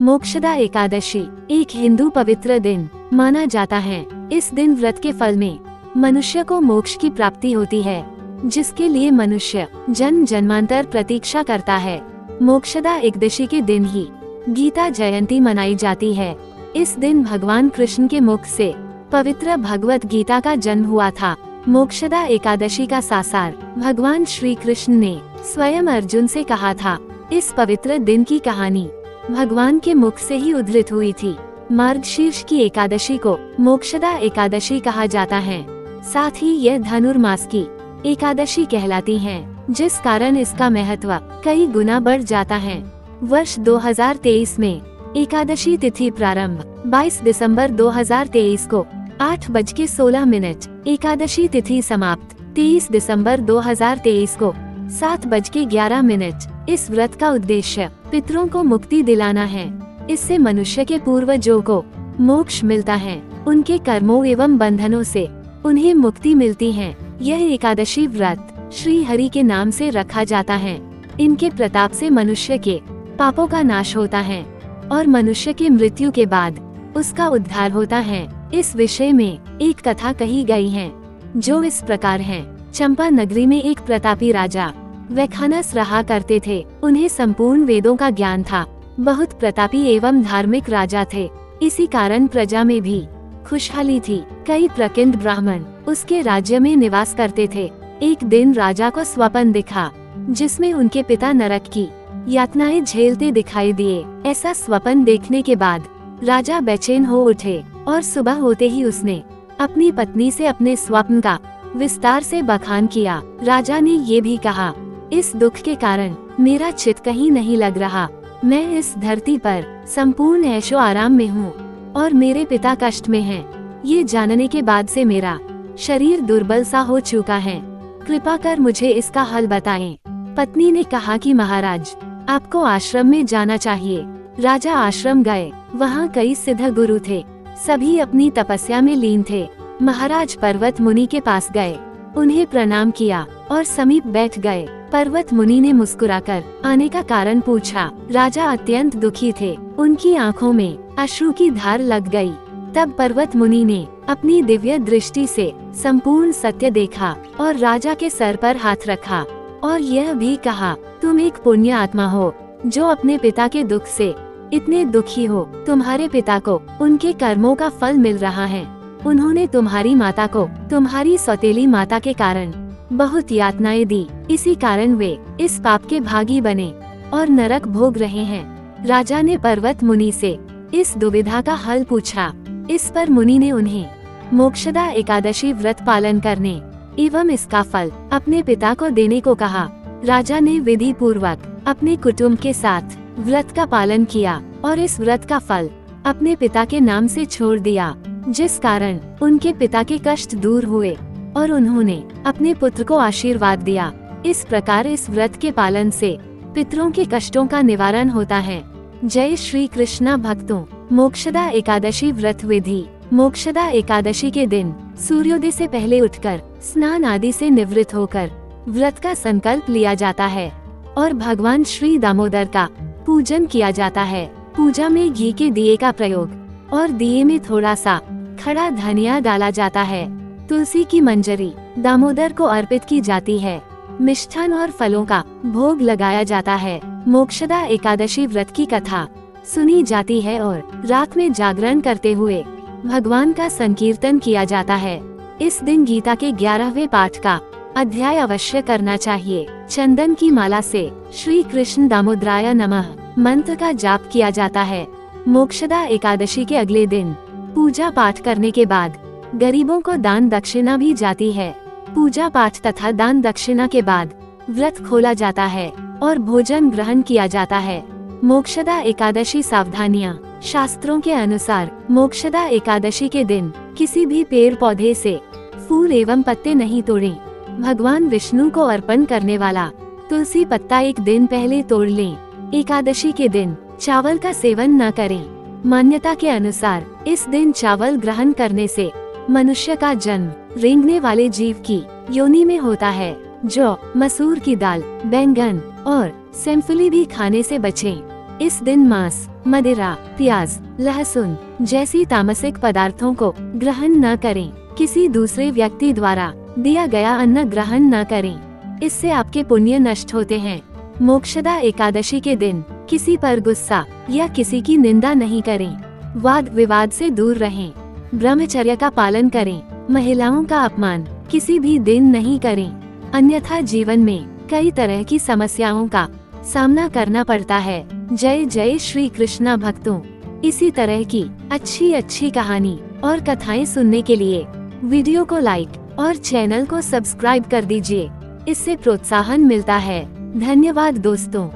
मोक्षदा एकादशी एक हिंदू पवित्र दिन माना जाता है। इस दिन व्रत के फल में मनुष्य को मोक्ष की प्राप्ति होती है, जिसके लिए मनुष्य जन्म जन्मांतर प्रतीक्षा करता है। मोक्षदा एकादशी के दिन ही गीता जयंती मनाई जाती है। इस दिन भगवान कृष्ण के मुख से पवित्र भगवत गीता का जन्म हुआ था। मोक्षदा एकादशी का साकार भगवान श्री कृष्ण ने स्वयं अर्जुन से कहा था। इस पवित्र दिन की कहानी भगवान के मुख से ही उद्धृत हुई थी। मार्गशीर्ष की एकादशी को मोक्षदा एकादशी कहा जाता है। साथ ही यह धनुर्मास की एकादशी कहलाती है, जिस कारण इसका महत्व कई गुना बढ़ जाता है। वर्ष 2023 में एकादशी तिथि प्रारंभ 22 दिसंबर 2023 को 8:16 एकादशी तिथि समाप्त 23 दिसंबर 2023 को 7:11। इस व्रत का उद्देश्य पितरों को मुक्ति दिलाना है। इससे मनुष्य के पूर्वजों को मोक्ष मिलता है, उनके कर्मों एवं बंधनों से उन्हें मुक्ति मिलती है। यह एकादशी व्रत श्री हरि के नाम से रखा जाता है। इनके प्रताप से मनुष्य के पापों का नाश होता है और मनुष्य की मृत्यु के बाद उसका उद्धार होता है। इस विषय में एक कथा कही गई है, जो इस प्रकार है। चंपा नगरी में एक प्रतापी राजा वैखानस रहा करते थे। उन्हें संपूर्ण वेदों का ज्ञान था। बहुत प्रतापी एवं धार्मिक राजा थे। इसी कारण प्रजा में भी खुशहाली थी। कई प्रकिंद ब्राह्मण उसके राज्य में निवास करते थे। एक दिन राजा को स्वप्न दिखा, जिसमें उनके पिता नरक की यातनाएं झेलते दिखाई दिए। ऐसा स्वप्न देखने के बाद राजा बेचैन हो उठे और सुबह होते ही उसने अपनी पत्नी से अपने स्वप्न का विस्तार से बखान किया। राजा ने ये भी कहा, इस दुख के कारण मेरा चित कहीं नहीं लग रहा। मैं इस धरती पर संपूर्ण ऐशो आराम में हूँ और मेरे पिता कष्ट में हैं। ये जानने के बाद से मेरा शरीर दुर्बल सा हो चुका है। कृपा कर मुझे इसका हल बताएं। पत्नी ने कहा कि महाराज, आपको आश्रम में जाना चाहिए। राजा आश्रम गए। वहाँ कई सिद्ध गुरु थे। सभी अपनी तपस्या में लीन थे। महाराज पर्वत मुनि के पास गए, उन्हें प्रणाम किया और समीप बैठ गए। पर्वत मुनि ने मुस्कुराकर आने का कारण पूछा। राजा अत्यंत दुखी थे। उनकी आंखों में अश्रु की धार लग गई। तब पर्वत मुनि ने अपनी दिव्य दृष्टि से संपूर्ण सत्य देखा और राजा के सर पर हाथ रखा और यह भी कहा, तुम एक पुण्य आत्मा हो, जो अपने पिता के दुख से इतने दुखी हो। तुम्हारे पिता को उनके कर्मों का फल मिल रहा है। उन्होंने तुम्हारी माता को तुम्हारी सौतेली माता के कारण बहुत यातनाएं दी। इसी कारण वे इस पाप के भागी बने और नरक भोग रहे हैं। राजा ने पर्वत मुनि से इस दुविधा का हल पूछा। इस पर मुनि ने उन्हें मोक्षदा एकादशी व्रत पालन करने एवं इसका फल अपने पिता को देने को कहा। राजा ने विधि पूर्वक अपने कुटुंब के साथ व्रत का पालन किया और इस व्रत का फल अपने पिता के नाम से छोड़ दिया, जिस कारण उनके पिता के कष्ट दूर हुए और उन्होंने अपने पुत्र को आशीर्वाद दिया। इस प्रकार इस व्रत के पालन से पितरों के कष्टों का निवारण होता है। जय श्री कृष्णा भक्तों। मोक्षदा एकादशी व्रत विधि। मोक्षदा एकादशी के दिन सूर्योदय से पहले उठकर स्नान आदि से निवृत्त होकर व्रत का संकल्प लिया जाता है और भगवान श्री दामोदर का पूजन किया जाता है। पूजा में घी के दिए का प्रयोग और दिए में थोड़ा सा खड़ा धनिया डाला जाता है। तुलसी की मंजरी दामोदर को अर्पित की जाती है। मिष्ठान और फलों का भोग लगाया जाता है। मोक्षदा एकादशी व्रत की कथा सुनी जाती है और रात में जागरण करते हुए भगवान का संकीर्तन किया जाता है। इस दिन गीता के 11वें पाठ का अध्याय अवश्य करना चाहिए। चंदन की माला से श्री कृष्ण दामोदराय नमः मंत्र का जाप किया जाता है। मोक्षदा एकादशी के अगले दिन पूजा पाठ करने के बाद गरीबों को दान दक्षिणा भी जाती है। पूजा पाठ तथा दान दक्षिणा के बाद व्रत खोला जाता है और भोजन ग्रहण किया जाता है। मोक्षदा एकादशी सावधानियाँ। शास्त्रों के अनुसार मोक्षदा एकादशी के दिन किसी भी पेड़ पौधे से फूल एवं पत्ते नहीं तोड़ें। भगवान विष्णु को अर्पण करने वाला तुलसी पत्ता एक दिन पहले तोड़ लें। एकादशी के दिन चावल का सेवन न करें। मान्यता के अनुसार इस दिन चावल ग्रहण करने से मनुष्य का जन्म रेंगने वाले जीव की योनि में होता है। जौ, मसूर की दाल, बैंगन और सेमफली भी खाने से बचें। इस दिन मांस, मदिरा, प्याज, लहसुन जैसी तामसिक पदार्थों को ग्रहण न करें। किसी दूसरे व्यक्ति द्वारा दिया गया अन्न ग्रहण न करें, इससे आपके पुण्य नष्ट होते हैं। मोक्षदा एकादशी के दिन किसी पर गुस्सा या किसी की निंदा नहीं करें। वाद विवाद से दूर रहें। ब्रह्मचर्य का पालन करें। महिलाओं का अपमान किसी भी दिन नहीं करें, अन्यथा जीवन में कई तरह की समस्याओं का सामना करना पड़ता है। जय जय श्री कृष्णा भक्तों। इसी तरह की अच्छी कहानी और कथाएं सुनने के लिए वीडियो को लाइक और चैनल को सब्सक्राइब कर दीजिए। इससे प्रोत्साहन मिलता है। धन्यवाद दोस्तों।